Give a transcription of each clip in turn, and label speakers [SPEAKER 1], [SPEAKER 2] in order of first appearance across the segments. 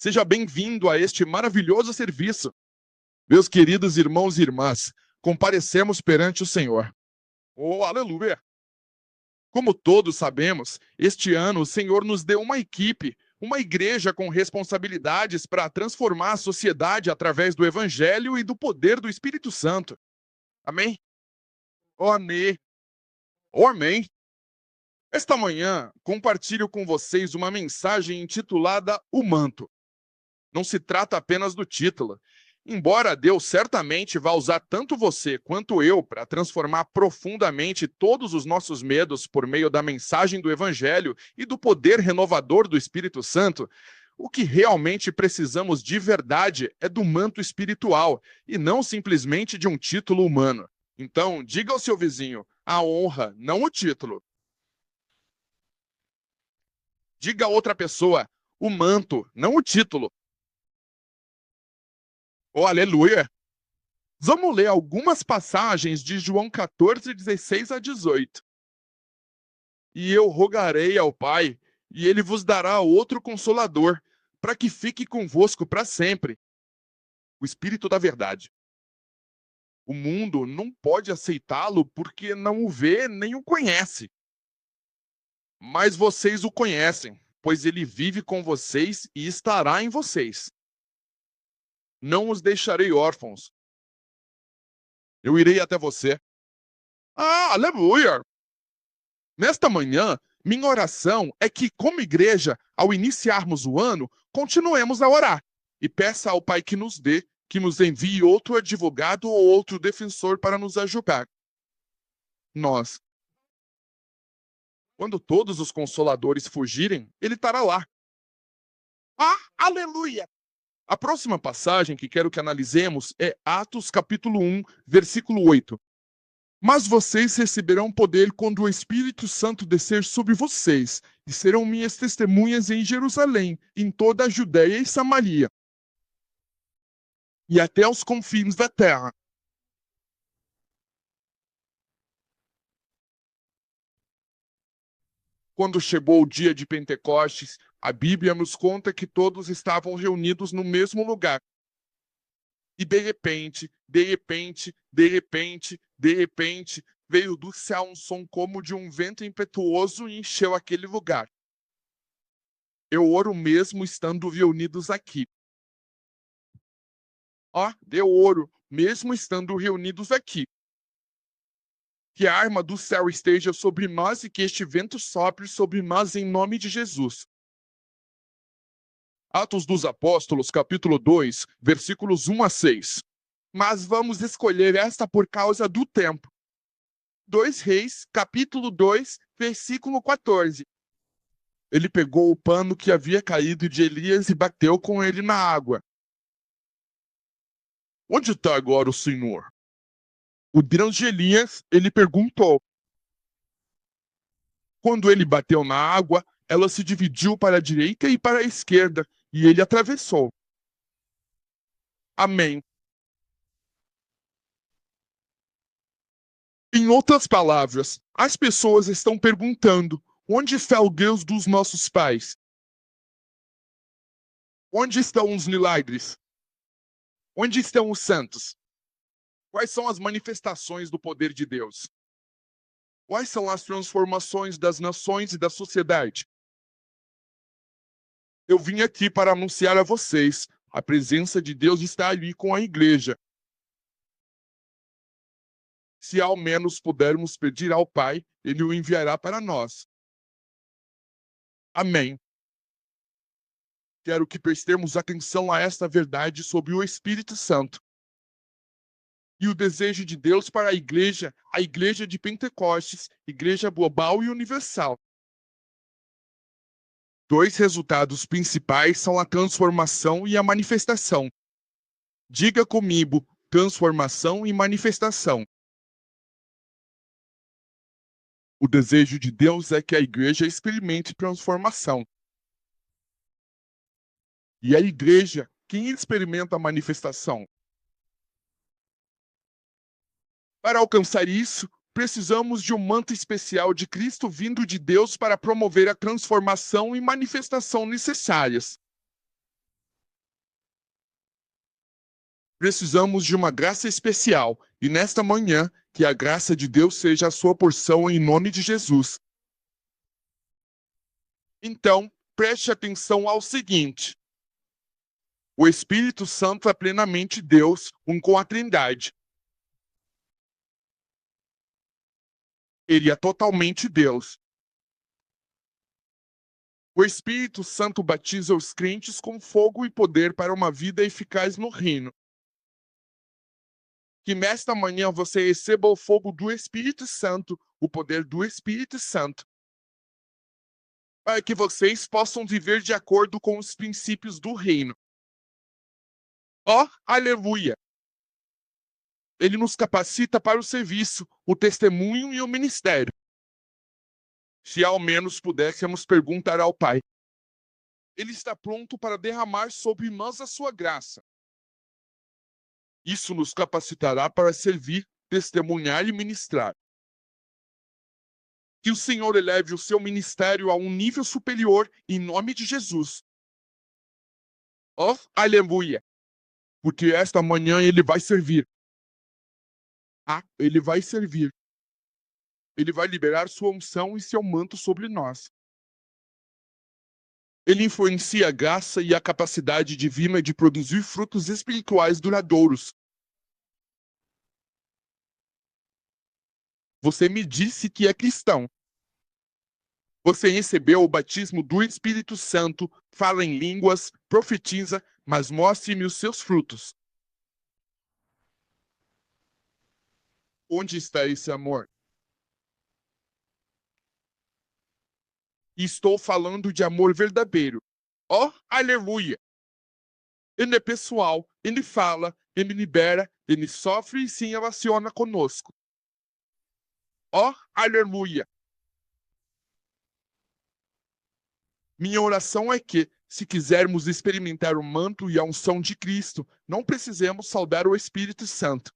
[SPEAKER 1] Seja bem-vindo a este maravilhoso serviço. Meus queridos irmãos e irmãs, comparecemos perante o Senhor. Oh, aleluia! Como todos sabemos, este ano o Senhor nos deu uma equipe, uma igreja com responsabilidades para transformar a sociedade através do Evangelho e do poder do Espírito Santo. Amém? Oh, amém. Oh, amém. Esta manhã, compartilho com vocês uma mensagem intitulada O Manto. Não se trata apenas do título. Embora Deus certamente vá usar tanto você quanto eu para transformar profundamente todos os nossos medos por meio da mensagem do Evangelho e do poder renovador do Espírito Santo, o que realmente precisamos de verdade é do manto espiritual e não simplesmente de um título humano. Então, diga ao seu vizinho, a honra, não o título. Diga a outra pessoa, o manto, não o título. Oh, aleluia! Vamos ler algumas passagens de João 14, 16 a 18. E eu rogarei ao Pai, e ele vos dará outro consolador, para que fique convosco para sempre. O Espírito da Verdade. O mundo não pode aceitá-lo porque não o vê nem o conhece. Mas vocês o conhecem, pois ele vive com vocês e estará em vocês. Não os deixarei órfãos. Eu irei até você. Ah, aleluia! Nesta manhã, minha oração é que, como igreja, ao iniciarmos o ano, continuemos a orar e peça ao Pai que nos envie outro advogado ou outro defensor para nos ajudar. Nós. Quando todos os consoladores fugirem, ele estará lá. Ah, aleluia! A próxima passagem que quero que analisemos é Atos capítulo 1, versículo 8. Mas vocês receberão poder quando o Espírito Santo descer sobre vocês, e serão minhas testemunhas em Jerusalém, em toda a Judéia e Samaria, e até os confins da terra. Quando chegou o dia de Pentecostes, a Bíblia nos conta que todos estavam reunidos no mesmo lugar. E de repente, veio do céu um som como de um vento impetuoso e encheu aquele lugar. Eu oro mesmo estando reunidos aqui. Eu oro mesmo estando reunidos aqui. Que a arma do céu esteja sobre nós e que este vento sopre sobre nós em nome de Jesus. Atos dos Apóstolos, capítulo 2, versículos 1 a 6. Mas vamos escolher esta por causa do tempo. 2 Reis, capítulo 2, versículo 14. Ele pegou o pano que havia caído de Elias e bateu com ele na água. Onde está agora o Senhor? O Deus de Elias, ele perguntou. Quando ele bateu na água, ela se dividiu para a direita e para a esquerda, e ele atravessou. Amém. Em outras palavras, as pessoas estão perguntando: onde está o Deus dos nossos pais? Onde estão os milagres? Onde estão os santos? Quais são as manifestações do poder de Deus? Quais são as transformações das nações e da sociedade? Eu vim aqui para anunciar a vocês: a presença de Deus está ali com a igreja. Se ao menos pudermos pedir ao Pai, Ele o enviará para nós. Amém. Quero que prestemos atenção a esta verdade sobre o Espírito Santo. E o desejo de Deus para a igreja de Pentecostes, igreja global e universal. 2 resultados principais são a transformação e a manifestação. Diga comigo, transformação e manifestação. O desejo de Deus é que a igreja experimente transformação. E a igreja, quem experimenta a manifestação? Para alcançar isso, precisamos de um manto especial de Cristo vindo de Deus para promover a transformação e manifestação necessárias. Precisamos de uma graça especial, e nesta manhã, que a graça de Deus seja a sua porção em nome de Jesus. Então, preste atenção ao seguinte: o Espírito Santo é plenamente Deus, um com a Trindade. Ele é totalmente Deus. O Espírito Santo batiza os crentes com fogo e poder para uma vida eficaz no reino. Que nesta manhã você receba o fogo do Espírito Santo, o poder do Espírito Santo, para que vocês possam viver de acordo com os princípios do reino. Ó, aleluia! Ele nos capacita para o serviço, o testemunho e o ministério. Se ao menos pudéssemos perguntar ao Pai. Ele está pronto para derramar sobre nós a sua graça. Isso nos capacitará para servir, testemunhar e ministrar. Que o Senhor eleve o seu ministério a um nível superior em nome de Jesus. Ó, aleluia! Porque esta manhã ele vai servir. Ele vai servir. Ele vai liberar sua unção e seu manto sobre nós. Ele influencia a graça e a capacidade divina de produzir frutos espirituais duradouros. Você me disse que é cristão. Você recebeu o batismo do Espírito Santo, fala em línguas, profetiza, mas mostre-me os seus frutos. Onde está esse amor? Estou falando de amor verdadeiro. Ó, aleluia! Ele é pessoal, ele fala, ele libera, ele sofre e se relaciona conosco. Ó, aleluia! Minha oração é que, se quisermos experimentar o manto e a unção de Cristo, não precisemos saudar o Espírito Santo.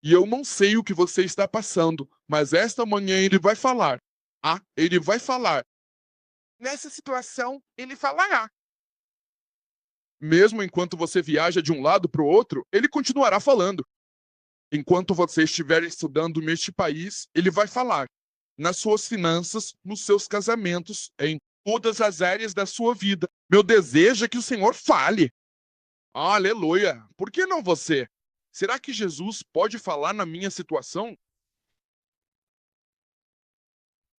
[SPEAKER 1] E eu não sei o que você está passando, mas esta manhã ele vai falar. Ele vai falar. Nessa situação, ele falará. Mesmo enquanto você viaja de um lado para o outro, ele continuará falando. Enquanto você estiver estudando neste país, ele vai falar. Nas suas finanças, nos seus casamentos, em todas as áreas da sua vida. Meu desejo é que o Senhor fale. Aleluia! Por que não você? Será que Jesus pode falar na minha situação?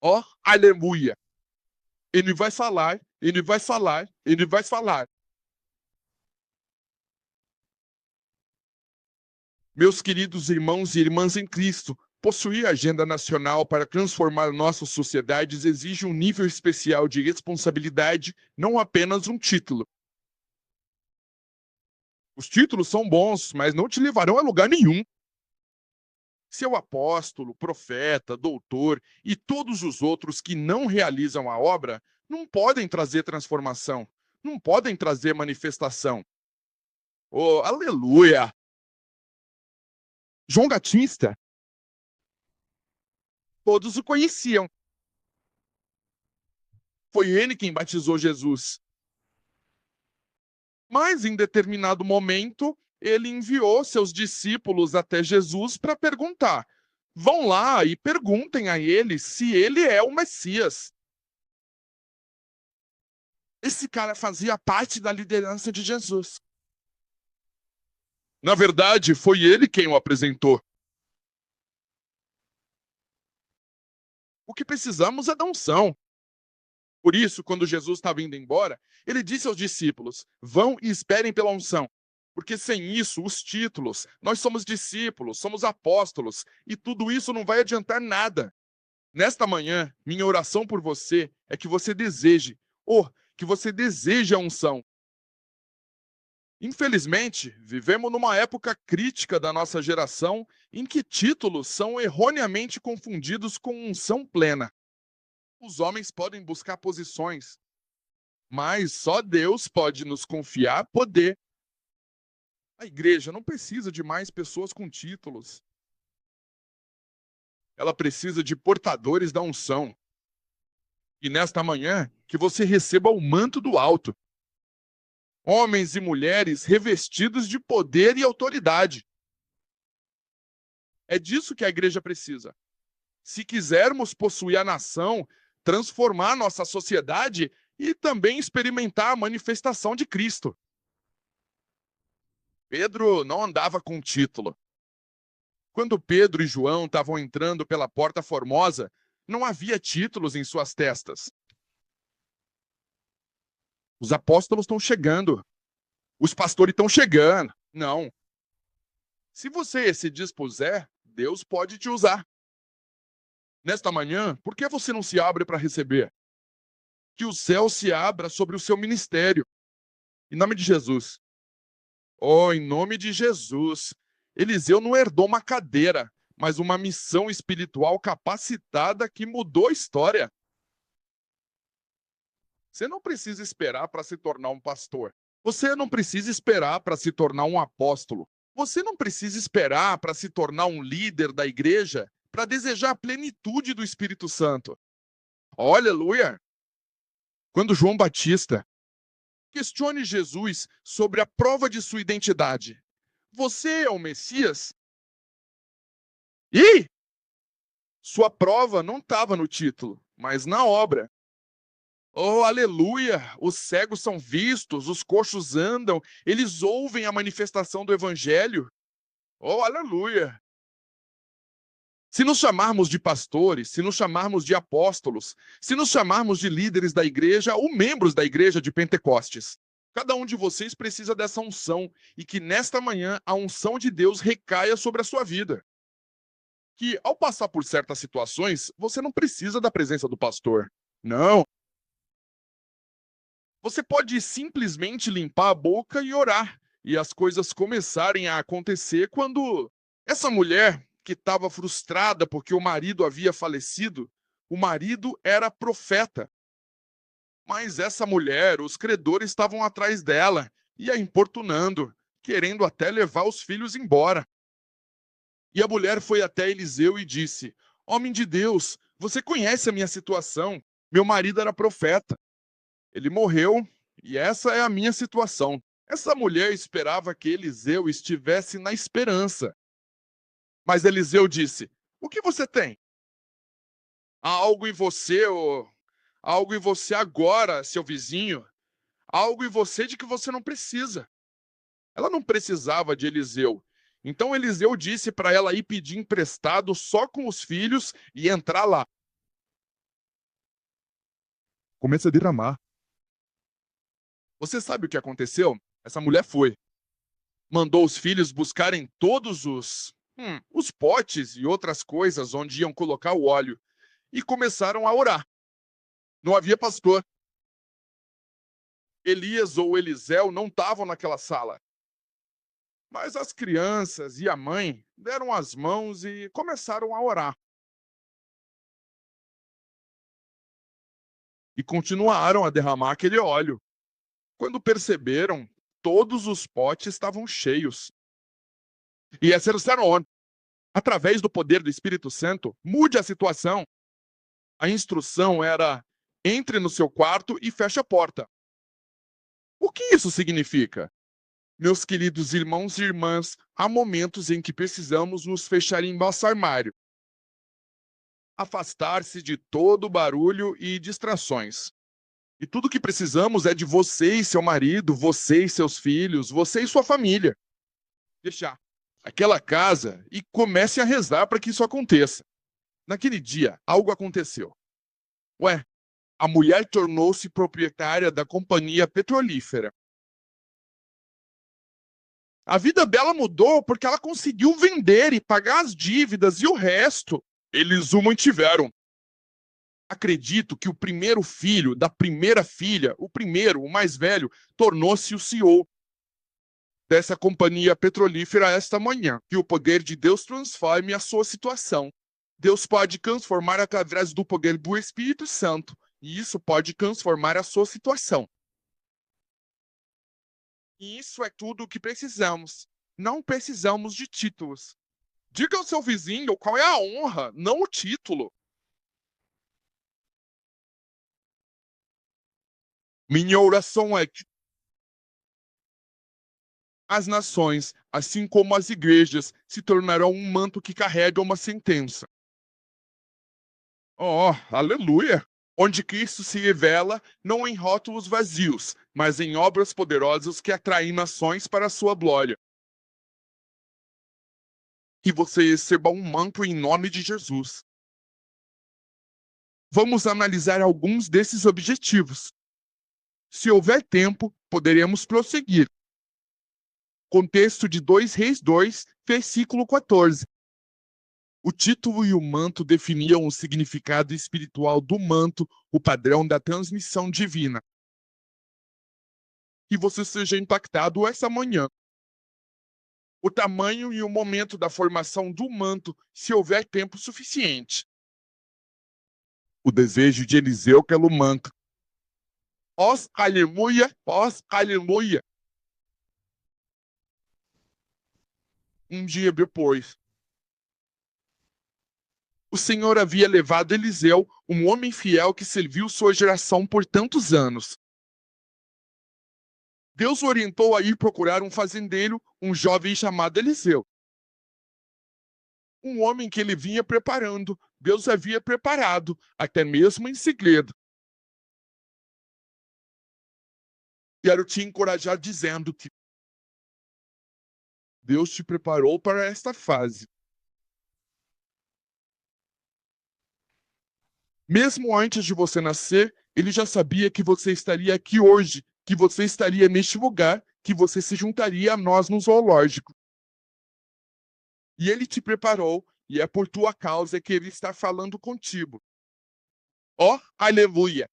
[SPEAKER 1] Ó, aleluia! Ele vai falar, ele vai falar, ele vai falar. Meus queridos irmãos e irmãs em Cristo, possuir agenda nacional para transformar nossas sociedades exige um nível especial de responsabilidade, não apenas um título. Os títulos são bons, mas não te levarão a lugar nenhum. Seu apóstolo, profeta, doutor e todos os outros que não realizam a obra não podem trazer transformação, não podem trazer manifestação. Oh, aleluia! João Batista, todos o conheciam. Foi ele quem batizou Jesus. Mas em determinado momento, ele enviou seus discípulos até Jesus para perguntar. Vão lá e perguntem a ele se ele é o Messias. Esse cara fazia parte da liderança de Jesus. Na verdade, foi ele quem o apresentou. O que precisamos é da unção. Por isso, quando Jesus estava indo embora, ele disse aos discípulos: vão e esperem pela unção. Porque sem isso, os títulos, nós somos discípulos, somos apóstolos, e tudo isso não vai adiantar nada. Nesta manhã, minha oração por você é que você deseje, que você deseje a unção. Infelizmente, vivemos numa época crítica da nossa geração em que títulos são erroneamente confundidos com unção plena. Os homens podem buscar posições, mas só Deus pode nos confiar poder. A igreja não precisa de mais pessoas com títulos. Ela precisa de portadores da unção. E nesta manhã, que você receba o manto do alto. Homens e mulheres revestidos de poder e autoridade. É disso que a igreja precisa. Se quisermos possuir a nação, transformar nossa sociedade e também experimentar a manifestação de Cristo. Pedro não andava com título. Quando Pedro e João estavam entrando pela Porta Formosa, não havia títulos em suas testas. Os apóstolos estão chegando. Os pastores estão chegando. Não. Se você se dispuser, Deus pode te usar. Nesta manhã, por que você não se abre para receber? Que o céu se abra sobre o seu ministério. Em nome de Jesus. Oh, em nome de Jesus. Eliseu não herdou uma cadeira, mas uma missão espiritual capacitada que mudou a história. Você não precisa esperar para se tornar um pastor. Você não precisa esperar para se tornar um apóstolo. Você não precisa esperar para se tornar um líder da igreja para desejar a plenitude do Espírito Santo. Oh, aleluia! Quando João Batista questione Jesus sobre a prova de sua identidade. Você é o Messias? E sua prova não estava no título, mas na obra. Oh, aleluia! Os cegos são vistos, os coxos andam, eles ouvem a manifestação do evangelho. Oh, aleluia! Se nos chamarmos de pastores, se nos chamarmos de apóstolos, se nos chamarmos de líderes da igreja ou membros da igreja de Pentecostes, cada um de vocês precisa dessa unção e que nesta manhã a unção de Deus recaia sobre a sua vida. Que ao passar por certas situações, você não precisa da presença do pastor. Não. Você pode simplesmente limpar a boca e orar, e as coisas começarem a acontecer quando essa mulher que estava frustrada porque o marido havia falecido, o marido era profeta. Mas essa mulher, os credores estavam atrás dela e a importunando, querendo até levar os filhos embora. E a mulher foi até Eliseu e disse: Homem de Deus, você conhece a minha situação. Meu marido era profeta. Ele morreu e essa é a minha situação. Essa mulher esperava que Eliseu estivesse na esperança. Mas Eliseu disse: O que você tem? Há algo em você, ou algo em você agora, seu vizinho, algo em você de que você não precisa. Ela não precisava de Eliseu. Então Eliseu disse para ela ir pedir emprestado só com os filhos e entrar lá. Começa a derramar. Você sabe o que aconteceu? Essa mulher foi. Mandou os filhos buscarem todos os potes e outras coisas onde iam colocar o óleo. E começaram a orar. Não havia pastor. Elias ou Eliseu não estavam naquela sala. Mas as crianças e a mãe deram as mãos e começaram a orar. E continuaram a derramar aquele óleo. Quando perceberam, todos os potes estavam cheios. E esse era o sermão. Através do poder do Espírito Santo, mude a situação. A instrução era: entre no seu quarto e feche a porta. O que isso significa? Meus queridos irmãos e irmãs, há momentos em que precisamos nos fechar em nosso armário. Afastar-se de todo barulho e distrações. E tudo que precisamos é de você e seu marido, você e seus filhos, você e sua família. Deixar aquela casa e comece a rezar para que isso aconteça. Naquele dia, algo aconteceu. Ué, a mulher tornou-se proprietária da companhia petrolífera. A vida dela mudou porque ela conseguiu vender e pagar as dívidas e o resto eles o mantiveram. Acredito que o primeiro filho da primeira filha, o mais velho, tornou-se o CEO dessa companhia petrolífera esta manhã. Que o poder de Deus transforme a sua situação. Deus pode transformar através do poder do Espírito Santo. E isso pode transformar a sua situação. E isso é tudo o que precisamos. Não precisamos de títulos. Diga ao seu vizinho qual é a honra, não o título. Minha oração é que As nações, assim como as igrejas, se tornarão um manto que carrega uma sentença. Oh, aleluia! Onde Cristo se revela não em rótulos vazios, mas em obras poderosas que atraem nações para a sua glória. Que você receba um manto em nome de Jesus. Vamos analisar alguns desses objetivos. Se houver tempo, poderemos prosseguir. Contexto de 2 Reis 2, versículo 14. O título e o manto definiam o significado espiritual do manto, o padrão da transmissão divina. Que você seja impactado essa manhã. O tamanho e o momento da formação do manto, se houver tempo suficiente. O desejo de Eliseu pelo manto. Os aleluia, os aleluia. Um dia depois, o Senhor havia levado Eliseu, um homem fiel que serviu sua geração por tantos anos. Deus o orientou a ir procurar um fazendeiro, um jovem chamado Eliseu. Um homem que ele vinha preparando, Deus havia preparado, até mesmo em segredo. Quero te encorajar dizendo que Deus te preparou para esta fase. Mesmo antes de você nascer, ele já sabia que você estaria aqui hoje, que você estaria neste lugar, que você se juntaria a nós no zoológico. E ele te preparou, e é por tua causa que ele está falando contigo. Ó, aleluia!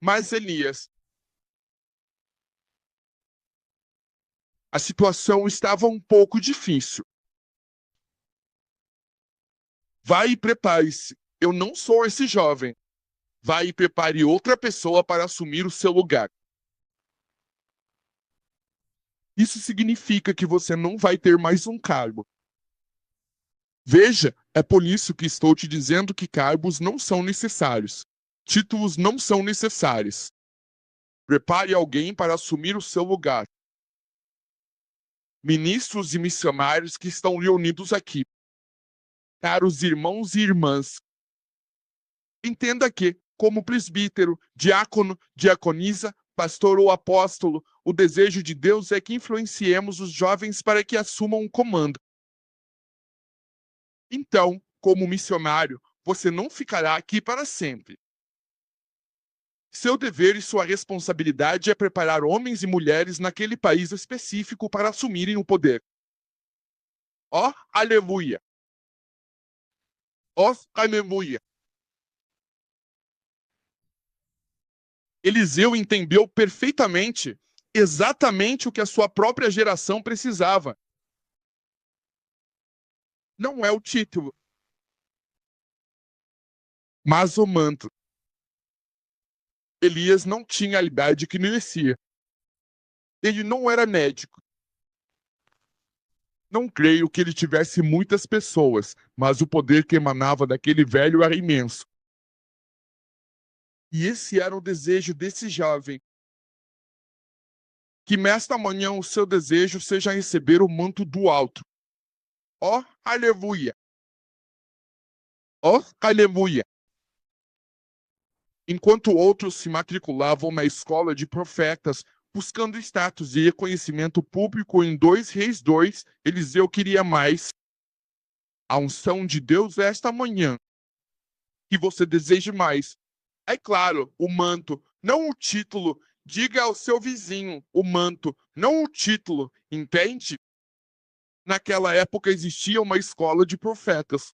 [SPEAKER 1] Mas Elias, a situação estava um pouco difícil. Vai e prepare-se. Eu não sou esse jovem. Vai e prepare outra pessoa para assumir o seu lugar. Isso significa que você não vai ter mais um cargo. Veja, é por isso que estou te dizendo que cargos não são necessários. Títulos não são necessários. Prepare alguém para assumir o seu lugar. Ministros e missionários que estão reunidos aqui. Caros irmãos e irmãs, entenda que, como presbítero, diácono, diaconisa, pastor ou apóstolo, o desejo de Deus é que influenciemos os jovens para que assumam o comando. Então, como missionário, você não ficará aqui para sempre. Seu dever e sua responsabilidade é preparar homens e mulheres naquele país específico para assumirem o poder. Ó, aleluia! Ó, aleluia! Eliseu entendeu perfeitamente, exatamente o que a sua própria geração precisava. Não é o título, mas o manto. Elias não tinha a idade que merecia. Ele não era médico. Não creio que ele tivesse muitas pessoas, mas o poder que emanava daquele velho era imenso. E esse era o desejo desse jovem. Que nesta manhã o seu desejo seja receber o manto do alto. Ó, aleluia! Ó, aleluia! Enquanto outros se matriculavam na escola de profetas, buscando status e reconhecimento público em 2 Reis 2, Eliseu queria mais. A unção de Deus é esta manhã. Que você deseje mais. É claro, o manto, não o título. Diga ao seu vizinho, o manto, não o título, entende? Naquela época existia uma escola de profetas.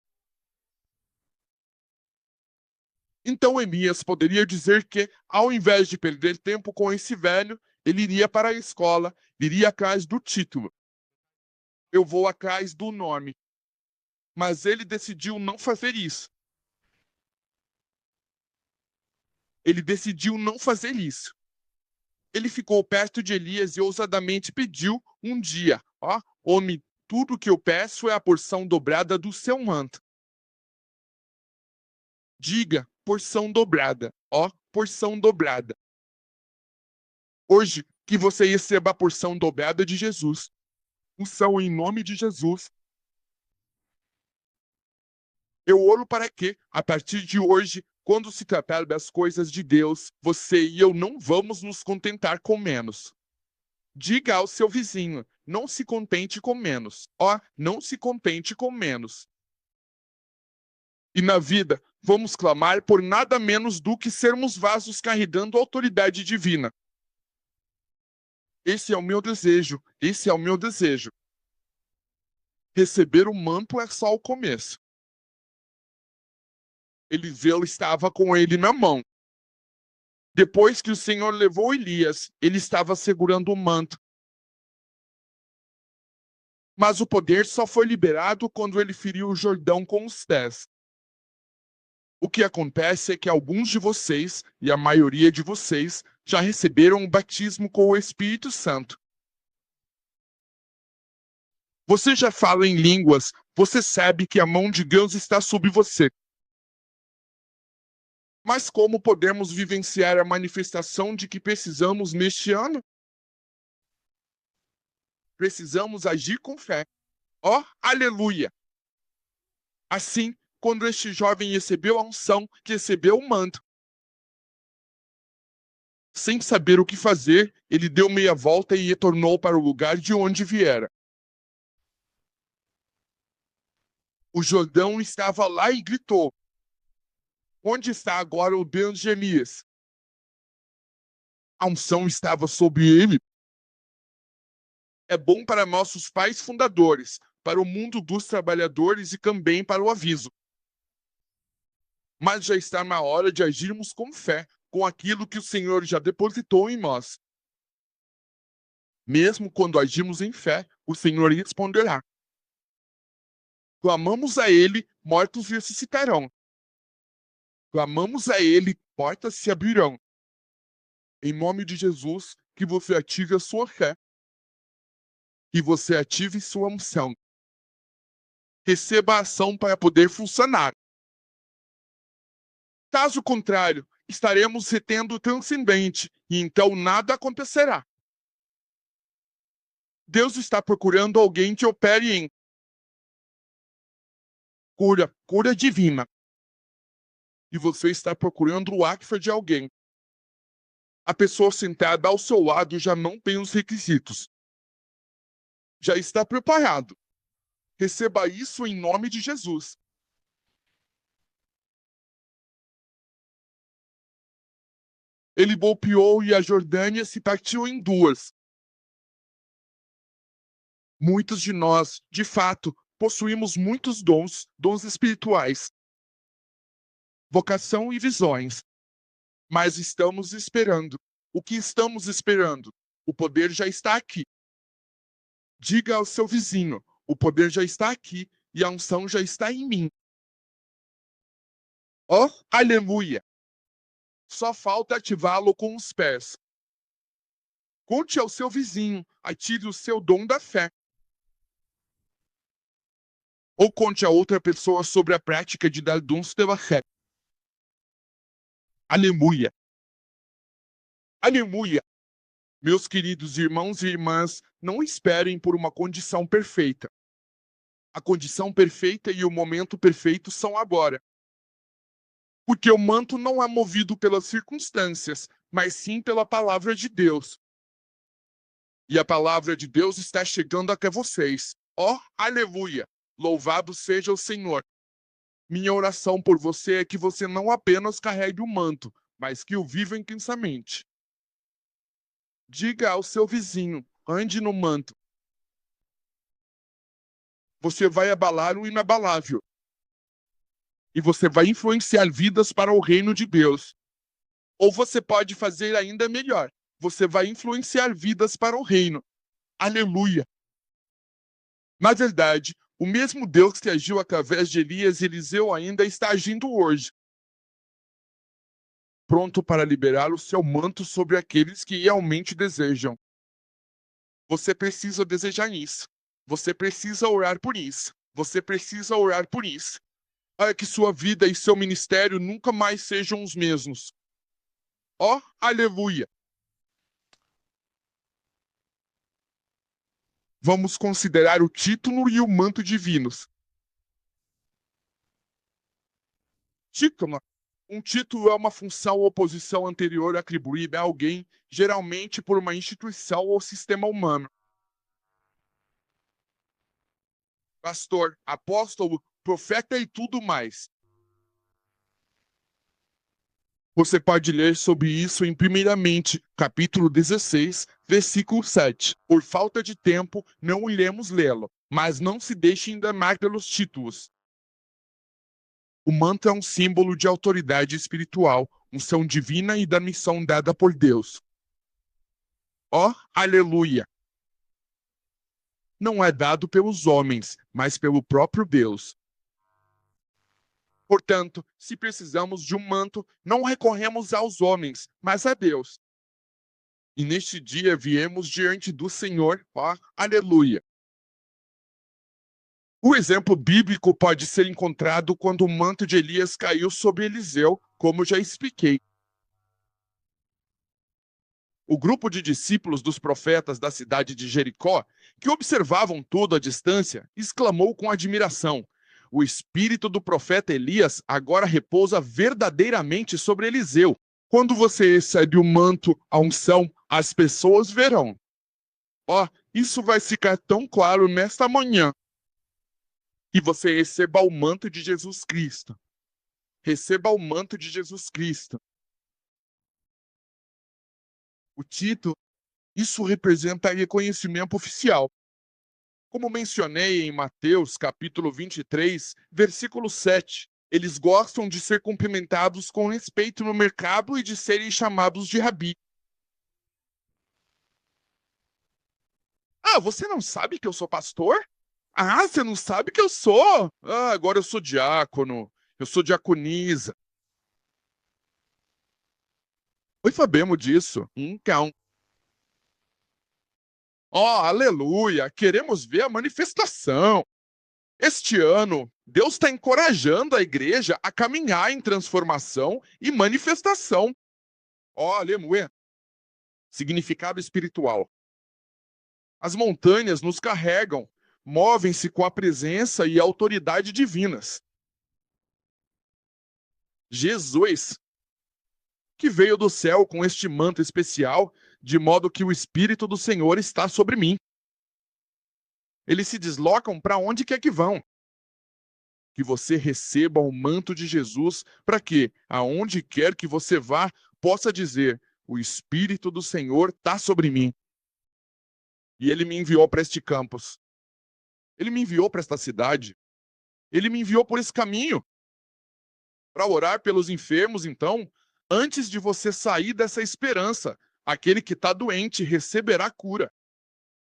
[SPEAKER 1] Então Elias poderia dizer que, ao invés de perder tempo com esse velho, ele iria para a escola, iria atrás do título. Eu vou atrás do nome. Mas ele decidiu não fazer isso. Ele decidiu não fazer isso. Ele ficou perto de Elias e ousadamente pediu um dia: ó, homem, tudo que eu peço é a porção dobrada do seu manto. Diga, porção dobrada, ó, porção dobrada. Hoje, Que você receba a porção dobrada de Jesus. Unção em nome de Jesus. Eu oro para que, a partir de hoje, quando se tratar das coisas de Deus, você e eu não vamos nos contentar com menos. Diga ao seu vizinho, não se contente com menos. Ó, não se contente com menos. E na vida, vamos clamar por nada menos do que sermos vasos carregando a autoridade divina. Esse é o meu desejo, esse é o meu desejo. Receber o manto é só o começo. Eliseu estava com ele na mão. Depois que o Senhor levou Elias, ele estava segurando o manto. Mas o poder só foi liberado quando ele feriu o Jordão com os pés. O que acontece é que alguns de vocês, e a maioria de vocês, já receberam o batismo com o Espírito Santo. Você já fala em línguas, você sabe que a mão de Deus está sobre você. Mas como podemos vivenciar a manifestação de que precisamos neste ano? Precisamos agir com fé. Ó, aleluia! Assim, quando este jovem recebeu a unção, recebeu o manto, sem saber o que fazer, ele deu meia volta e retornou para o lugar de onde viera. O Jordão estava lá e gritou: onde está agora o Deus de Elias? A unção estava sobre ele. É bom para nossos pais fundadores, para o mundo dos trabalhadores e também para o aviso. Mas já está na hora de agirmos com fé, com aquilo que o Senhor já depositou em nós. Mesmo quando agimos em fé, o Senhor responderá. Clamamos a Ele, mortos ressuscitarão. Clamamos a Ele, portas se abrirão. Em nome de Jesus, que você ative a sua fé. Que você ative sua unção. Receba a ação para poder funcionar. Caso contrário, estaremos retendo o transcendente e então nada acontecerá. Deus está procurando alguém que opere em cura divina. E você está procurando o Acfa de alguém. A pessoa sentada ao seu lado já não tem os requisitos. Já está preparado. Receba isso em nome de Jesus. Ele golpeou e a Jordânia se partiu em duas. Muitos de nós, de fato, possuímos muitos dons espirituais, vocação e visões. Mas estamos esperando. O que estamos esperando? O poder já está aqui. Diga ao seu vizinho, o poder já está aqui e a unção já está em mim. Oh, aleluia! Só falta ativá-lo com os pés. Conte ao seu vizinho, ative o seu dom da fé. Ou conte a outra pessoa sobre a prática de dar dons pela fé. Aleluia! Aleluia! Meus queridos irmãos e irmãs, não esperem por uma condição perfeita. A condição perfeita e o momento perfeito são agora. Porque o manto não é movido pelas circunstâncias, mas sim pela palavra de Deus. E a palavra de Deus está chegando até vocês. Ó, aleluia! Louvado seja o Senhor. Minha oração por você é que você não apenas carregue o manto, mas que o viva intensamente. Diga ao seu vizinho, ande no manto. Você vai abalar o inabalável. E você vai influenciar vidas para o reino de Deus. Ou você pode fazer ainda melhor. Você vai influenciar vidas para o reino. Aleluia! Na verdade, o mesmo Deus que agiu através de Elias e Eliseu ainda está agindo hoje. Pronto para liberar o seu manto sobre aqueles que realmente desejam. Você precisa desejar isso. Você precisa orar por isso. Você precisa orar por isso. Para que sua vida e seu ministério nunca mais sejam os mesmos. Ó, aleluia! vamos considerar o título e o manto divinos. Título. Um título é uma função ou posição anterior atribuída a alguém, geralmente por uma instituição ou sistema humano. Pastor, apóstolo, profeta e tudo mais. Você pode ler sobre isso em primeiramente, capítulo 16, versículo 7. Por falta de tempo, não iremos lê-lo, mas não se deixe enganar pelos títulos. O manto é um símbolo de autoridade espiritual, unção divina e da missão dada por Deus. Ó, aleluia! Não é dado pelos homens, mas pelo próprio Deus. Portanto, se precisamos de um manto, não recorremos aos homens, mas a Deus. E neste dia viemos diante do Senhor, ó, aleluia. O exemplo bíblico pode ser encontrado quando o manto de Elias caiu sobre Eliseu, como já expliquei. O grupo de discípulos dos profetas da cidade de Jericó, que observavam tudo à distância, exclamou com admiração: o espírito do profeta Elias agora repousa verdadeiramente sobre Eliseu. Quando você recebe o manto, a unção, as pessoas verão. Ó, isso vai ficar tão claro nesta manhã. Que você receba o manto de Jesus Cristo. Receba o manto de Jesus Cristo. O título, isso representa reconhecimento oficial. Como mencionei em Mateus, capítulo 23, versículo 7, eles gostam de ser cumprimentados com respeito no mercado e de serem chamados de rabi. Ah, você não sabe que eu sou pastor? Ah, você não sabe que eu sou? Ah, agora eu sou diácono, eu sou diaconisa. Oi, sabemos disso. Então, ó, aleluia, queremos ver a manifestação. Este ano, Deus está encorajando a igreja a caminhar em transformação e manifestação. Ó, aleluia. Significado espiritual. As montanhas nos carregam, movem-se com a presença e autoridade divinas. Jesus, que veio do céu com este manto especial, de modo que o Espírito do Senhor está sobre mim. Eles se deslocam para onde quer que vão. Que você receba o manto de Jesus para que, aonde quer que você vá, possa dizer: o Espírito do Senhor está sobre mim. E Ele me enviou para este campus. Ele me enviou para esta cidade. Ele me enviou por esse caminho. Para orar pelos enfermos, então, antes de você sair dessa esperança, aquele que está doente receberá cura.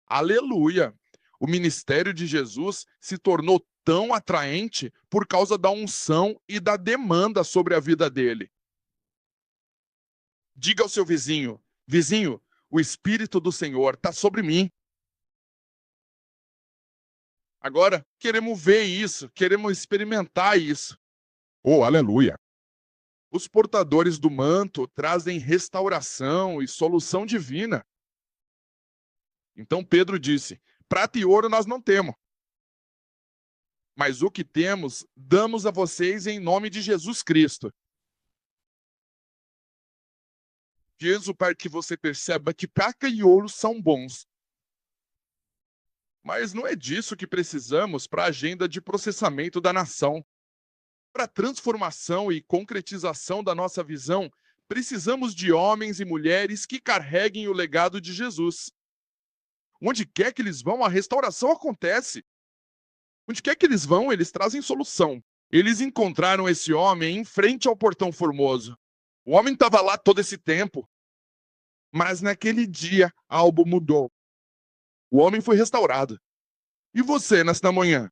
[SPEAKER 1] Aleluia! O ministério de Jesus se tornou tão atraente por causa da unção e da demanda sobre a vida dele. Diga ao seu vizinho: vizinho, o Espírito do Senhor está sobre mim. Agora, queremos ver isso, queremos experimentar isso. Oh, aleluia! Os portadores do manto trazem restauração e solução divina. Então Pedro disse: prata e ouro nós não temos. Mas o que temos, damos a vocês em nome de Jesus Cristo. Jesus, para que você perceba que prata e ouro são bons. Mas não é disso que precisamos para a agenda de processamento da nação. Para a transformação e concretização da nossa visão, precisamos de homens e mulheres que carreguem o legado de Jesus. Onde quer que eles vão, a restauração acontece. Onde quer que eles vão, eles trazem solução. Eles encontraram esse homem em frente ao portão formoso. O homem estava lá todo esse tempo. Mas naquele dia, algo mudou. O homem foi restaurado. E você, nesta manhã?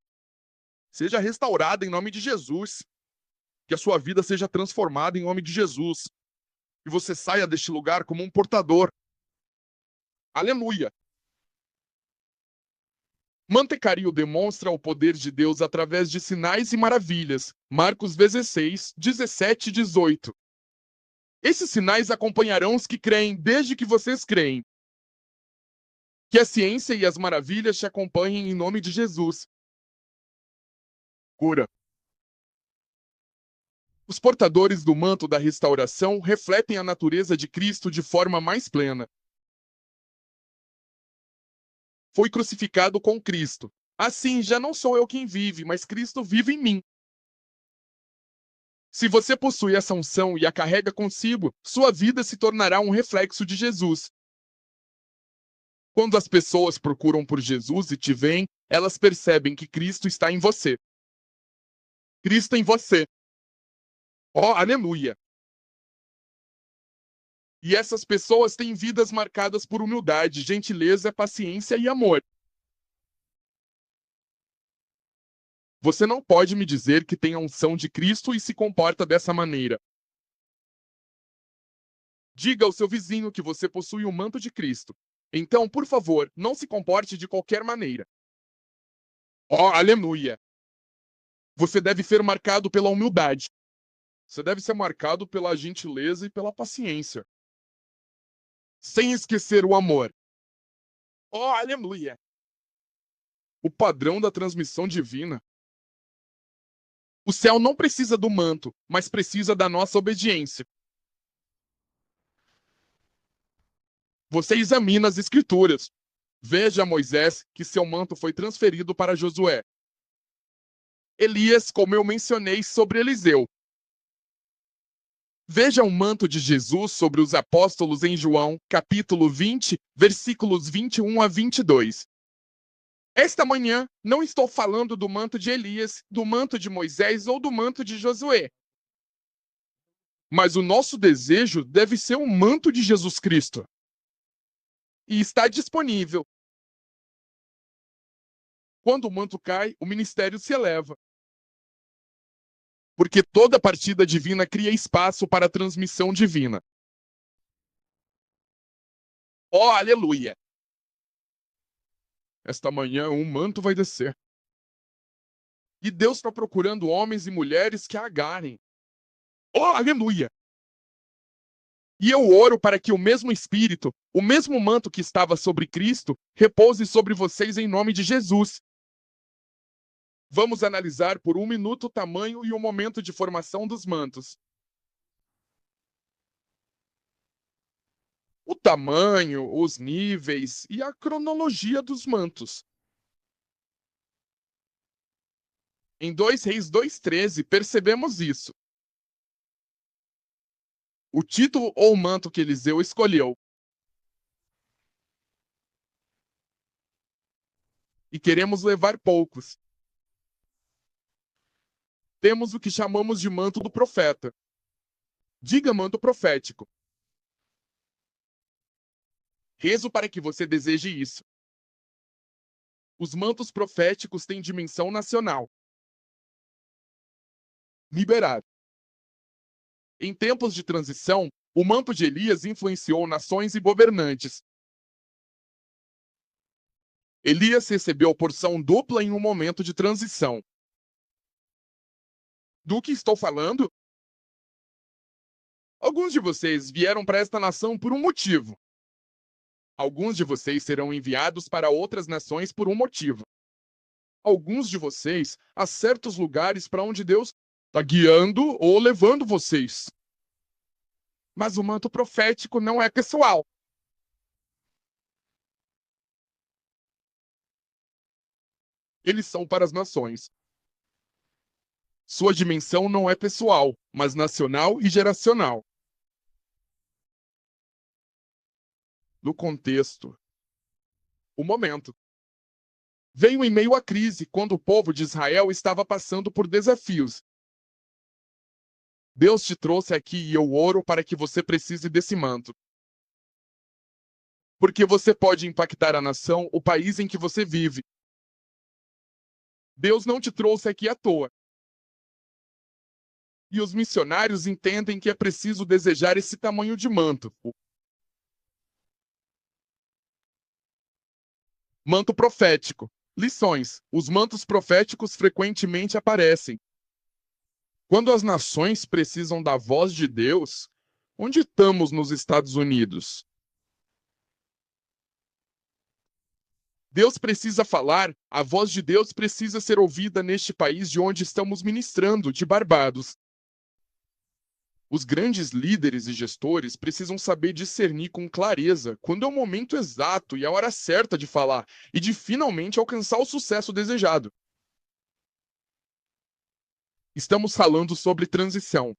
[SPEAKER 1] Seja restaurado em nome de Jesus. Que a sua vida seja transformada em nome de Jesus. E você saia deste lugar como um portador. Aleluia! Mantecario demonstra o poder de Deus através de sinais e maravilhas. Marcos 16, 17 e 18. Esses sinais acompanharão os que creem desde que vocês creem. Que a ciência e as maravilhas te acompanhem em nome de Jesus. Cura. Os portadores do manto da restauração refletem a natureza de Cristo de forma mais plena. Foi crucificado com Cristo. Assim, já não sou eu quem vive, mas Cristo vive em mim. Se você possui essa unção e a carrega consigo, sua vida se tornará um reflexo de Jesus. Quando as pessoas procuram por Jesus e te veem, elas percebem que Cristo está em você. Cristo em você. Oh, aleluia! E essas pessoas têm vidas marcadas por humildade, gentileza, paciência e amor. Você não pode me dizer que tem a unção de Cristo e se comporta dessa maneira. Diga ao seu vizinho que você possui o manto de Cristo. Então, por favor, não se comporte de qualquer maneira. Oh, aleluia! Você deve ser marcado pela humildade. Você deve ser marcado pela gentileza e pela paciência. Sem esquecer o amor. Oh, aleluia! O padrão da transmissão divina. O céu não precisa do manto, mas precisa da nossa obediência. Você examina as escrituras. Veja Moisés que seu manto foi transferido para Josué. Elias, como eu mencionei sobre Eliseu. Veja o manto de Jesus sobre os apóstolos em João, capítulo 20, versículos 21 a 22. Esta manhã, não estou falando do manto de Elias, do manto de Moisés ou do manto de Josué. Mas o nosso desejo deve ser o manto de Jesus Cristo. E está disponível. Quando o manto cai, o ministério se eleva. Porque toda partida divina cria espaço para a transmissão divina. Oh, aleluia! Esta manhã um manto vai descer. E Deus está procurando homens e mulheres que agarrem. Oh, aleluia! E eu oro para que o mesmo Espírito, o mesmo manto que estava sobre Cristo, repouse sobre vocês em nome de Jesus. Vamos analisar por um minuto o tamanho e o momento de formação dos mantos. O tamanho, os níveis e a cronologia dos mantos. Em 2 Reis 2,13, percebemos isso. O título ou manto que Eliseu escolheu. E queremos levar poucos. Temos o que chamamos de manto do profeta. Diga manto profético. Rezo para que você deseje isso. Os mantos proféticos têm dimensão nacional. Liberado. Em tempos de transição, o manto de Elias influenciou nações e governantes. Elias recebeu porção dupla em um momento de transição. Do que estou falando? Alguns de vocês vieram para esta nação por um motivo. Alguns de vocês serão enviados para outras nações por um motivo. Alguns de vocês a certos lugares para onde Deus está guiando ou levando vocês. Mas o manto profético não é pessoal. Eles são para as nações. Sua dimensão não é pessoal, mas nacional e geracional. No contexto. O momento. Veio em meio à crise, quando o povo de Israel estava passando por desafios. Deus te trouxe aqui e eu oro para que você precise desse manto. Porque você pode impactar a nação, o país em que você vive. Deus não te trouxe aqui à toa. E os missionários entendem que é preciso desejar esse tamanho de manto. Manto profético. Lições. Os mantos proféticos frequentemente aparecem. Quando as nações precisam da voz de Deus, onde estamos nos Estados Unidos? Deus precisa falar, a voz de Deus precisa ser ouvida neste país de onde estamos ministrando, de Barbados. Os grandes líderes e gestores precisam saber discernir com clareza quando é o momento exato e a hora certa de falar e de finalmente alcançar o sucesso desejado. Estamos falando sobre transição.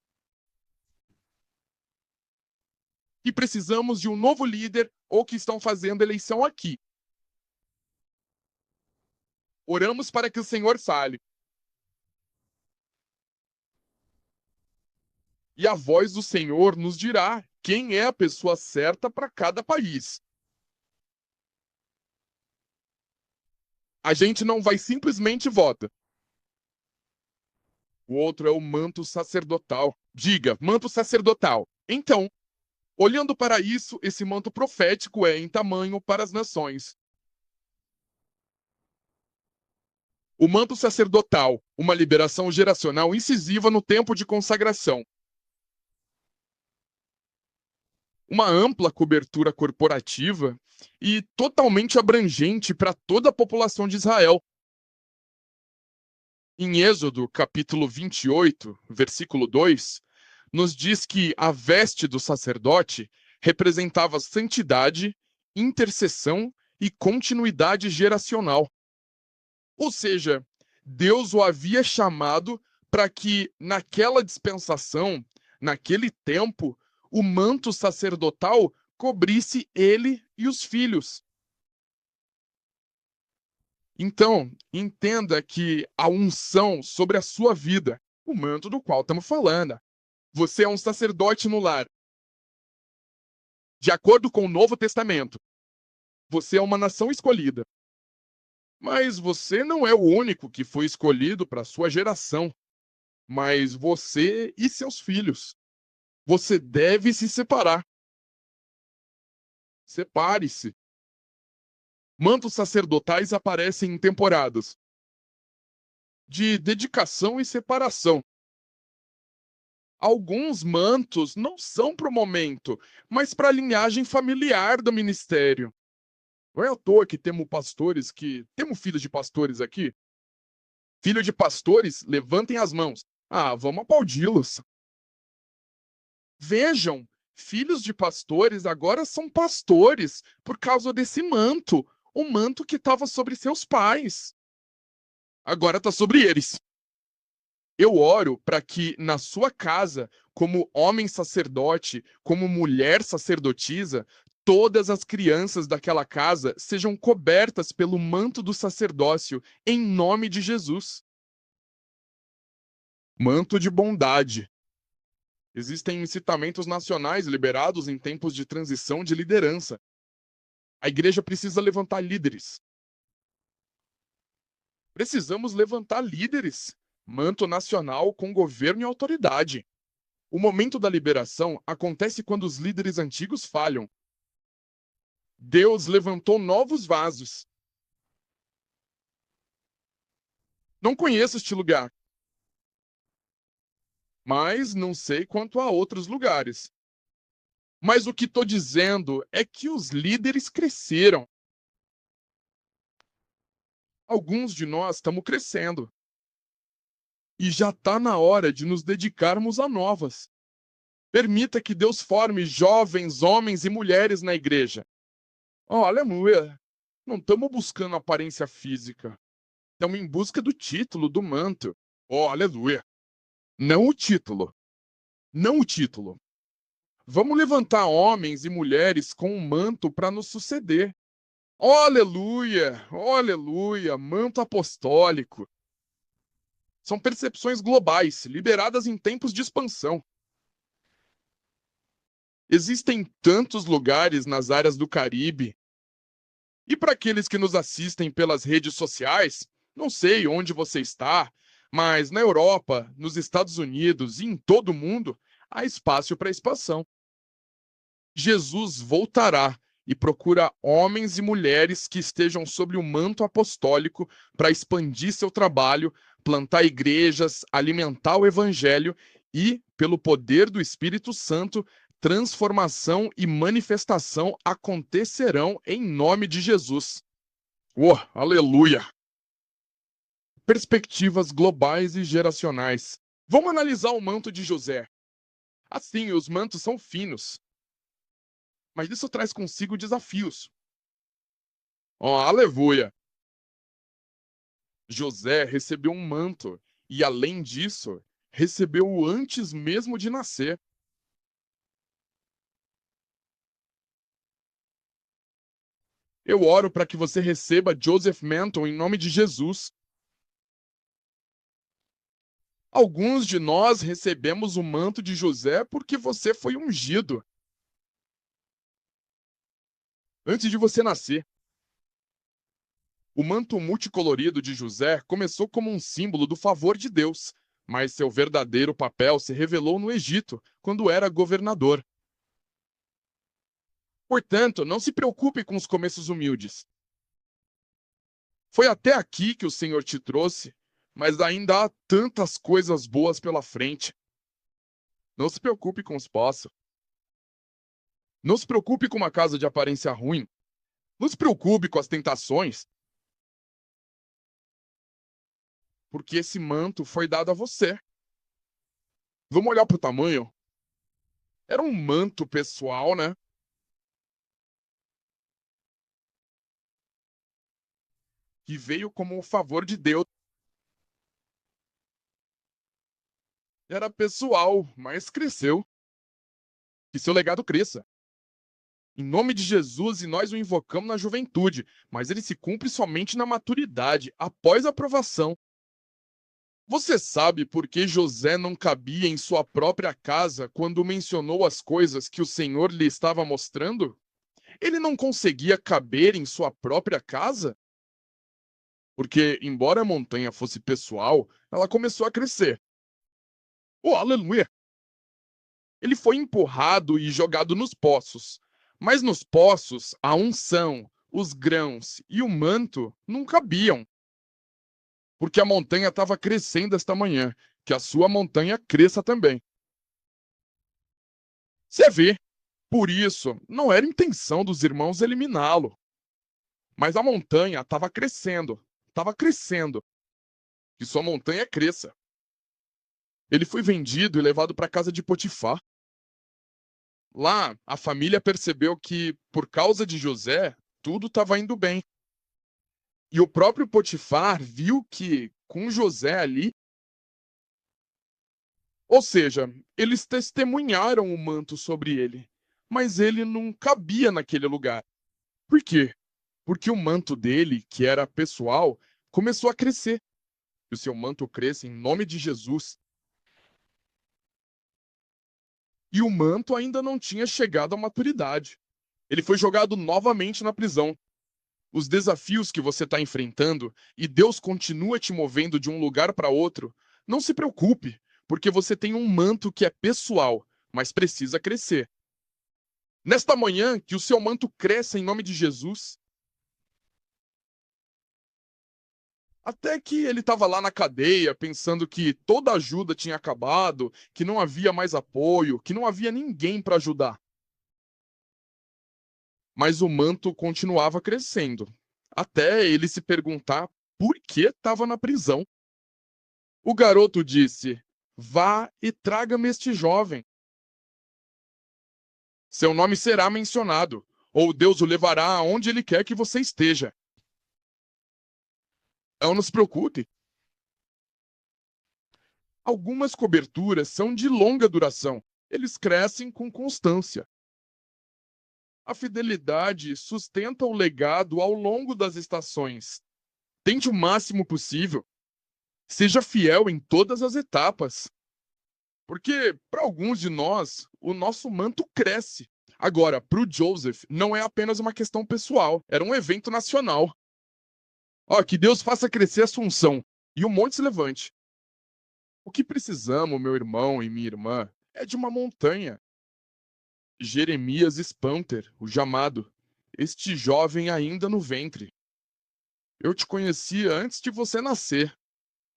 [SPEAKER 1] E precisamos de um novo líder ou que estão fazendo eleição aqui. Oramos para que o Senhor fale. E a voz do Senhor nos dirá quem é a pessoa certa para cada país. A gente não vai simplesmente vota. O outro é o manto sacerdotal. Diga, manto sacerdotal. Então, olhando para isso, esse manto profético é em tamanho para as nações. O manto sacerdotal, uma liberação geracional incisiva no tempo de consagração. Uma ampla cobertura corporativa e totalmente abrangente para toda a população de Israel. Em Êxodo, capítulo 28, versículo 2, nos diz que a veste do sacerdote representava santidade, intercessão e continuidade geracional. Ou seja, Deus o havia chamado para que, naquela dispensação, naquele tempo, o manto sacerdotal cobrisse ele e os filhos. Então, entenda que a unção sobre a sua vida, o manto do qual estamos falando, você é um sacerdote no lar. De acordo com o Novo Testamento, você é uma nação escolhida. Mas você não é o único que foi escolhido para a sua geração, mas você e seus filhos. Você deve se separar. Separe-se. Mantos sacerdotais aparecem em temporadas de dedicação e separação. Alguns mantos não são para o momento, mas para a linhagem familiar do ministério. Não é à toa que temos pastores que. Temos filhos de pastores aqui? Filho de pastores, levantem as mãos. Ah, vamos aplaudi-los. Vejam, filhos de pastores agora são pastores por causa desse manto. O manto que estava sobre seus pais. Agora está sobre eles. Eu oro para que na sua casa, como homem sacerdote, como mulher sacerdotisa, todas as crianças daquela casa sejam cobertas pelo manto do sacerdócio, em nome de Jesus. Manto de bondade. Existem incitamentos nacionais liberados em tempos de transição de liderança. A igreja precisa levantar líderes. Precisamos levantar líderes. Manto nacional com governo e autoridade. O momento da liberação acontece quando os líderes antigos falham. Deus levantou novos vasos. Não conheço este lugar, mas não sei quanto a outros lugares. Mas o que estou dizendo é que os líderes cresceram. Alguns de nós estamos crescendo. E já está na hora de nos dedicarmos a novas. Permita que Deus forme jovens, homens e mulheres na igreja. Oh, aleluia! Não estamos buscando aparência física. Estamos em busca do título, do manto. Oh, aleluia! Não o título. Não o título. Vamos levantar homens e mulheres com um manto para nos suceder. Oh, aleluia! Oh, aleluia! Manto apostólico. São percepções globais, liberadas em tempos de expansão. Existem tantos lugares nas áreas do Caribe. E para aqueles que nos assistem pelas redes sociais, não sei onde você está, mas na Europa, nos Estados Unidos e em todo o mundo, há espaço para expansão. Jesus voltará e procura homens e mulheres que estejam sob o manto apostólico para expandir seu trabalho, plantar igrejas, alimentar o evangelho e, pelo poder do Espírito Santo, transformação e manifestação acontecerão em nome de Jesus. Oh, aleluia! Perspectivas globais e geracionais. Vamos analisar o manto de José. Assim, os mantos são finos, mas isso traz consigo desafios. Oh, aleluia! José recebeu um manto e, além disso, recebeu-o antes mesmo de nascer. Eu oro para que você receba Joseph Mantle em nome de Jesus. Alguns de nós recebemos o manto de José porque você foi ungido antes de você nascer. O manto multicolorido de José começou como um símbolo do favor de Deus, mas seu verdadeiro papel se revelou no Egito, quando era governador. Portanto, não se preocupe com os começos humildes. Foi até aqui que o Senhor te trouxe, mas ainda há tantas coisas boas pela frente. Não se preocupe com os poços. Não se preocupe com uma casa de aparência ruim. Não se preocupe com as tentações, porque esse manto foi dado a você. Vamos olhar para o tamanho? Era um manto pessoal, né? Que veio como um favor de Deus. Era pessoal, mas cresceu. Que seu legado cresça. Em nome de Jesus, e nós o invocamos na juventude, mas ele se cumpre somente na maturidade, após a aprovação. Você sabe por que José não cabia em sua própria casa quando mencionou as coisas que o Senhor lhe estava mostrando? Ele não conseguia caber em sua própria casa? Porque, embora a montanha fosse pessoal, ela começou a crescer. Oh, aleluia! Ele foi empurrado e jogado nos poços. Mas nos poços, a unção, os grãos e o manto não cabiam. Porque a montanha estava crescendo esta manhã. Que a sua montanha cresça também. Você vê. Por isso, não era intenção dos irmãos eliminá-lo. Mas a montanha estava crescendo. Estava crescendo. Que sua montanha cresça. Ele foi vendido e levado para a casa de Potifar. Lá, a família percebeu que, por causa de José, tudo estava indo bem. E o próprio Potifar viu que, com José ali, ou seja, eles testemunharam o manto sobre ele, mas ele não cabia naquele lugar. Por quê? Porque o manto dele, que era pessoal, começou a crescer. E o seu manto cresce em nome de Jesus. E o manto ainda não tinha chegado à maturidade. Ele foi jogado novamente na prisão. Os desafios que você está enfrentando e Deus continua te movendo de um lugar para outro, não se preocupe, porque você tem um manto que é pessoal, mas precisa crescer. Nesta manhã, que o seu manto cresça em nome de Jesus. Até que ele estava lá na cadeia, pensando que toda ajuda tinha acabado, que não havia mais apoio, que não havia ninguém para ajudar. Mas o manto continuava crescendo, até ele se perguntar por que estava na prisão. O garoto disse: Vá e traga-me este jovem. Seu nome será mencionado, ou Deus o levará aonde ele quer que você esteja. Não se preocupe. Algumas coberturas são de longa duração. Eles crescem com constância. A fidelidade sustenta o legado ao longo das estações. Tente o máximo possível. Seja fiel em todas as etapas. Porque, para alguns de nós, o nosso manto cresce. Agora, para o Joseph, não é apenas uma questão pessoal, era um evento nacional. Ó, que Deus faça crescer a Assunção e o monte se levante. O que precisamos, meu irmão e minha irmã, é de uma montanha. Jeremias Spanter, o chamado, este jovem ainda no ventre. Eu te conhecia antes de você nascer.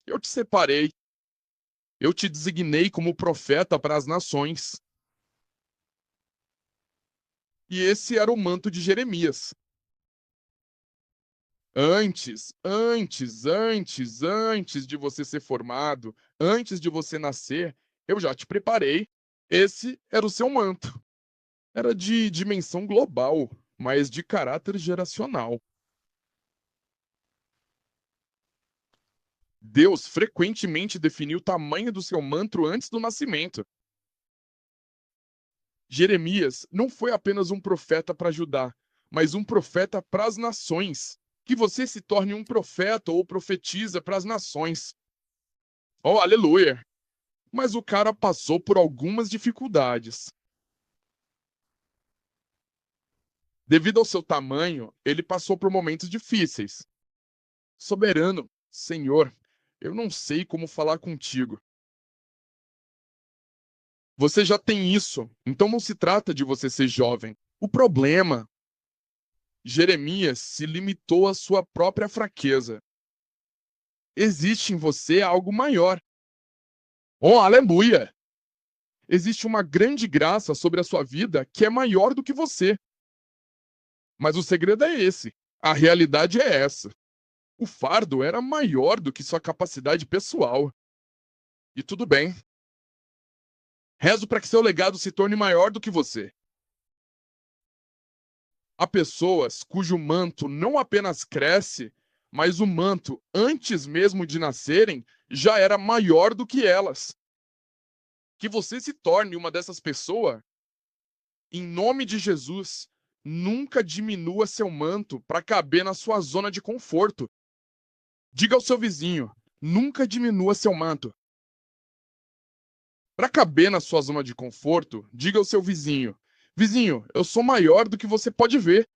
[SPEAKER 1] Eu te separei. Eu te designei como profeta para as nações. E esse era o manto de Jeremias. Antes de você ser formado, antes de você nascer, eu já te preparei. Esse era o seu manto. Era de dimensão global, mas de caráter geracional. Deus frequentemente definiu o tamanho do seu manto antes do nascimento. Jeremias não foi apenas um profeta para Judá, mas um profeta para as nações. Que você se torne um profeta ou profetiza para as nações. Oh, aleluia! Mas o cara passou por algumas dificuldades. Devido ao seu tamanho, ele passou por momentos difíceis. Soberano, Senhor, eu não sei como falar contigo. Você já tem isso, então não se trata de você ser jovem. O problema, Jeremias se limitou à sua própria fraqueza. Existe em você algo maior. Oh, aleluia! Existe uma grande graça sobre a sua vida que é maior do que você. Mas o segredo é esse. A realidade é essa. O fardo era maior do que sua capacidade pessoal. E tudo bem. Rezo para que seu legado se torne maior do que você. Há pessoas cujo manto não apenas cresce, mas o manto, antes mesmo de nascerem, já era maior do que elas. Que você se torne uma dessas pessoas, em nome de Jesus, nunca diminua seu manto para caber na sua zona de conforto. Diga ao seu vizinho, nunca diminua seu manto. Para caber na sua zona de conforto, diga ao seu vizinho, vizinho, eu sou maior do que você pode ver.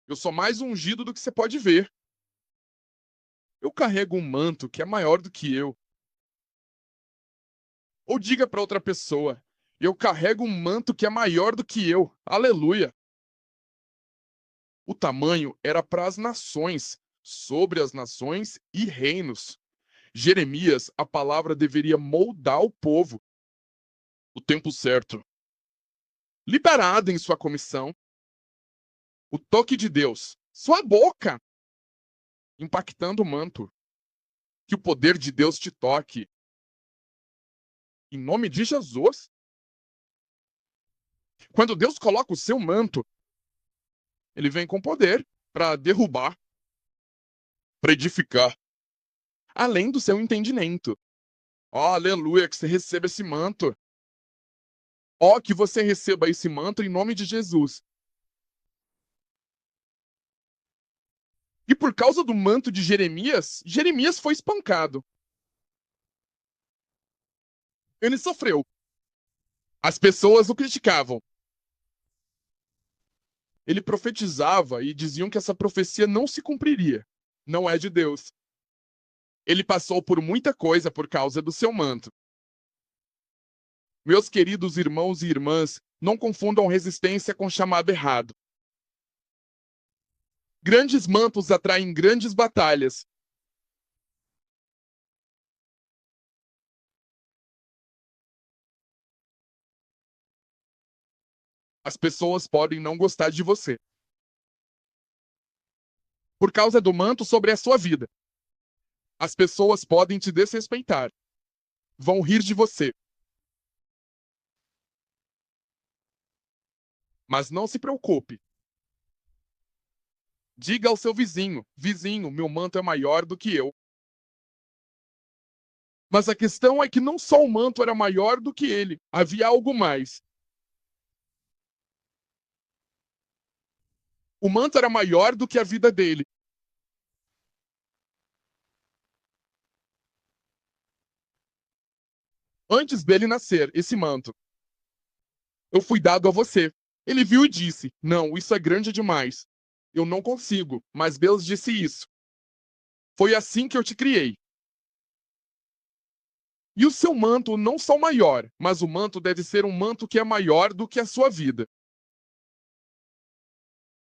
[SPEAKER 1] Eu sou mais ungido do que você pode ver. Eu carrego um manto que é maior do que eu. Ou diga para outra pessoa, eu carrego um manto que é maior do que eu. Aleluia. O tamanho era para as nações, sobre as nações e reinos. Jeremias, a palavra deveria moldar o povo. O tempo certo. Liberado em sua comissão. O toque de Deus. Sua boca. Impactando o manto. Que o poder de Deus te toque. Em nome de Jesus. Quando Deus coloca o seu manto, ele vem com poder para derrubar, para edificar, além do seu entendimento. Ó, aleluia, que você receba esse manto. Ó, que você receba esse manto em nome de Jesus. E por causa do manto de Jeremias, Jeremias foi espancado. Ele sofreu. As pessoas o criticavam. Ele profetizava e diziam que essa profecia não se cumpriria. Não é de Deus. Ele passou por muita coisa por causa do seu manto. Meus queridos irmãos e irmãs, não confundam resistência com chamado errado. Grandes mantos atraem grandes batalhas. As pessoas podem não gostar de você por causa do manto sobre a sua vida. As pessoas podem te desrespeitar. Vão rir de você. Mas não se preocupe. Diga ao seu vizinho: vizinho, meu manto é maior do que eu. Mas a questão é que não só o manto era maior do que ele, havia algo mais. O manto era maior do que a vida dele. Antes dele nascer, esse manto, eu fui dado a você. Ele viu e disse: não, isso é grande demais. Eu não consigo, mas Deus disse isso. Foi assim que eu te criei. E o seu manto não só maior, mas o manto deve ser um manto que é maior do que a sua vida.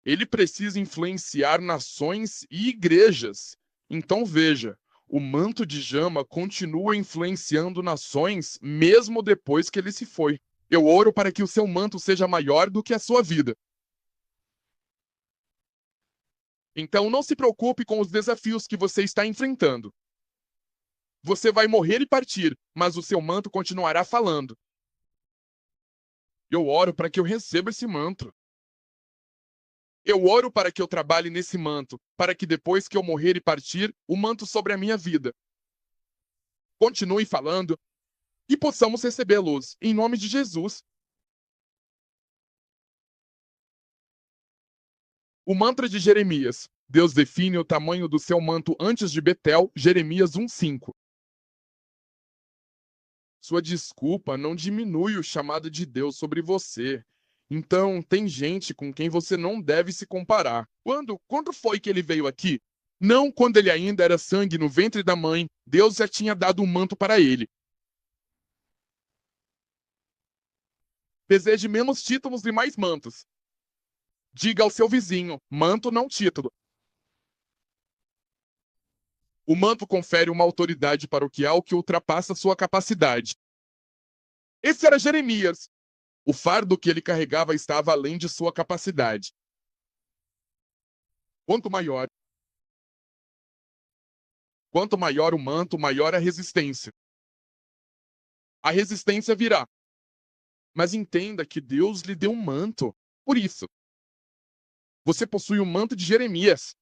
[SPEAKER 1] Ele precisa influenciar nações e igrejas. Então veja, o manto de Jama continua influenciando nações mesmo depois que ele se foi. Eu oro para que o seu manto seja maior do que a sua vida. Então não se preocupe com os desafios que você está enfrentando. Você vai morrer e partir, mas o seu manto continuará falando. Eu oro para que eu receba esse manto. Eu oro para que eu trabalhe nesse manto, para que depois que eu morrer e partir, o manto sobre a minha vida continue falando e possamos receber luz, em nome de Jesus. O mantra de Jeremias. Deus define o tamanho do seu manto antes de Betel, Jeremias 1:5. Sua desculpa não diminui o chamado de Deus sobre você. Então, tem gente com quem você não deve se comparar. Quando foi que ele veio aqui? Não quando ele ainda era sangue no ventre da mãe. Deus já tinha dado um manto para ele. Deseje menos títulos e mais mantos. Diga ao seu vizinho: manto não título. O manto confere uma autoridade paroquial que ultrapassa sua capacidade. Esse era Jeremias. O fardo que ele carregava estava além de sua capacidade. Quanto maior o manto, maior a resistência. A resistência virá. Mas entenda que Deus lhe deu um manto. Por isso, você possui o manto de Jeremias.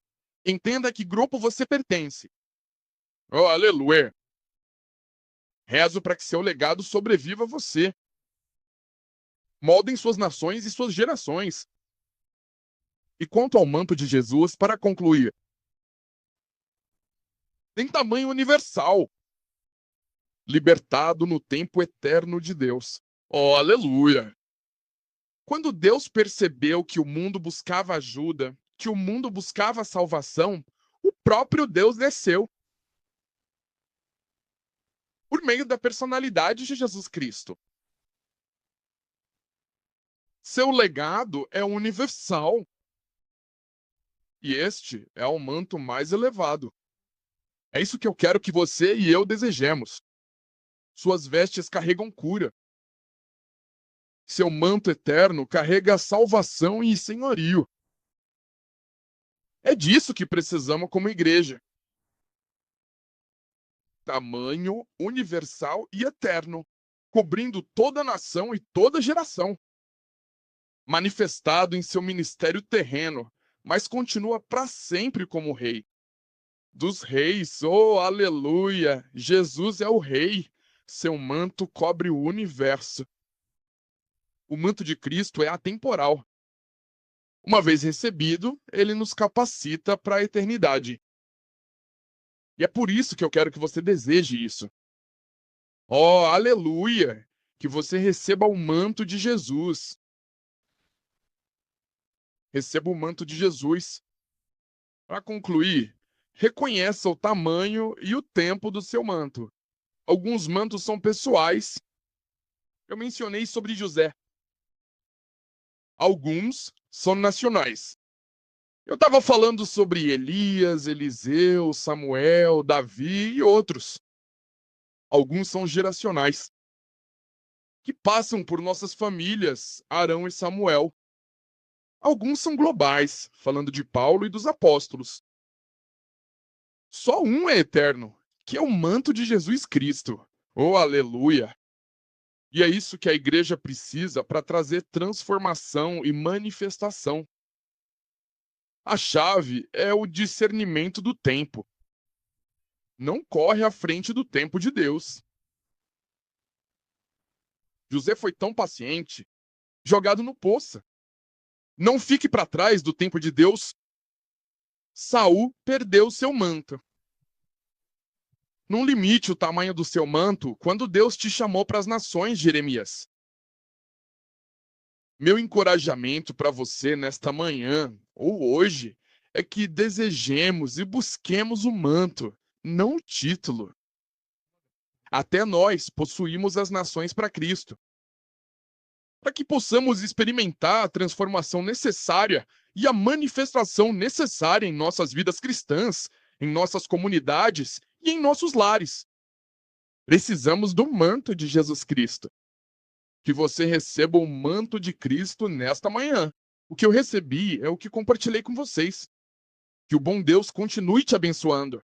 [SPEAKER 1] Entenda a que grupo você pertence. Oh, aleluia! Rezo para que seu legado sobreviva a você. Moldem suas nações e suas gerações. E quanto ao manto de Jesus, para concluir, tem tamanho universal, libertado no tempo eterno de Deus. Oh, aleluia! Quando Deus percebeu que o mundo buscava ajuda, que o mundo buscava salvação, o próprio Deus desceu por meio da personalidade de Jesus Cristo. Seu legado é universal. E este é o manto mais elevado. É isso que eu quero que você e eu desejemos. Suas vestes carregam cura. Seu manto eterno carrega salvação e senhorio. É disso que precisamos como igreja. Tamanho universal e eterno, cobrindo toda a nação e toda geração. Manifestado em seu ministério terreno, mas continua para sempre como rei. Dos reis, oh aleluia! Jesus é o rei. Seu manto cobre o universo. O manto de Cristo é atemporal. Uma vez recebido, ele nos capacita para a eternidade. E é por isso que eu quero que você deseje isso. Oh, aleluia! Que você receba o manto de Jesus. Receba o manto de Jesus. Para concluir, reconheça o tamanho e o tempo do seu manto. Alguns mantos são pessoais. Eu mencionei sobre José. Alguns são nacionais. Eu estava falando sobre Elias, Eliseu, Samuel, Davi e outros. Alguns são geracionais, que passam por nossas famílias, Arão e Samuel. Alguns são globais, falando de Paulo e dos apóstolos. Só um é eterno, que é o manto de Jesus Cristo. Oh, aleluia! E é isso que a igreja precisa para trazer transformação e manifestação. A chave é o discernimento do tempo. Não corre à frente do tempo de Deus. José foi tão paciente, jogado no poço. Não fique para trás do tempo de Deus. Saul perdeu seu manto. Não limite o tamanho do seu manto quando Deus te chamou para as nações, Jeremias. Meu encorajamento para você nesta manhã ou hoje é que desejemos e busquemos o manto, não o título. Até nós possuímos as nações para Cristo. Para que possamos experimentar a transformação necessária e a manifestação necessária em nossas vidas cristãs, em nossas comunidades e em nossos lares. Precisamos do manto de Jesus Cristo. Que você receba o manto de Cristo nesta manhã. O que eu recebi é o que compartilhei com vocês. Que o bom Deus continue te abençoando.